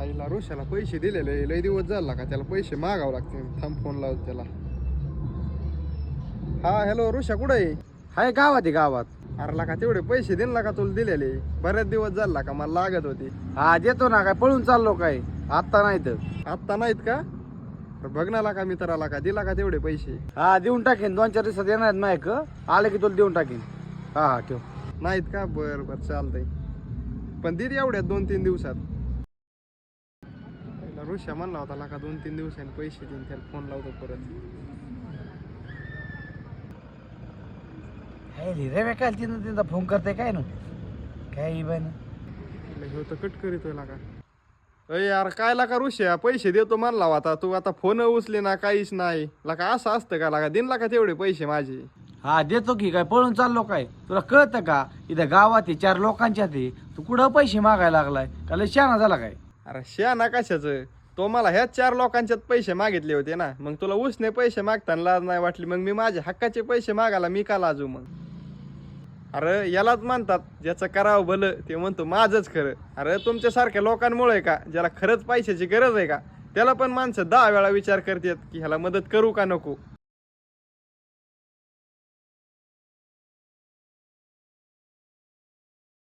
आईला ऋषाला पैसे दिलेले लय दिवस झाला का त्याला पैसे मागावं लागते. थांब फोन लावत त्याला. हा हॅलो ऋषा कुठे आहे? हाय गावात आहे गावात. अरे का तेवढे पैसे दिले का तुला दिलेले? बऱ्याच दिवस झाला का मला लागत होती. हा देतो ना, काय पळून चाललो काय? आत्ता नाही तर. आत्ता नाहीत का? तर बघ ना का मित्राला का दिला का तेवढे पैसे? हा देऊन टाकेन, 2-4 दिवसात येणार आहेत मायक. आले की तुला देऊन टाकेन. हा हा ठेव. नाहीत का? बर बर चालतंय. पण दिली एवढ्यात 2-3 दिवसात. ऋषा म्हणला होता का 2-3 दिवसांनी पैसे देईन. त्याला फोन लावतो परत. रे काय तिथं फोन करते काय ना काय बाय तो कट करीतोय का? अय यार काय लाका ऋषा पैसे देतो म्हणला होता तू, आता फोन उचले ना काहीच नाही. लाका असं असतं का? लाका दिन लाका तेवढे पैसे माझे. हा देतो की, काय पळून चाललो काय? तुला कळतं का? इथं गावात आहे 4 लोकांच्या ते, तू कुठं पैसे मागायला लागलाय का? लय शहाणा झाला काय? अरे शहाणा कशाचं? तो मला ह्याच 4 लोकांच्यात पैसे मागितले होते ना. मग तुला उसने पैसे मागताना लाज नाही वाटली? मग मी माझ्या हक्काचे पैसे मागायला मी का लाजू मग? अरे यालाच म्हणतात ज्याचं करावं भलं ते म्हणतो माझंच खरं. अरे तुमच्यासारख्या लोकांमुळे का, ज्याला खरंच पैशाची गरज आहे का, त्याला पण माणसं 10 वेळा विचार करतात की ह्याला मदत करू का नको.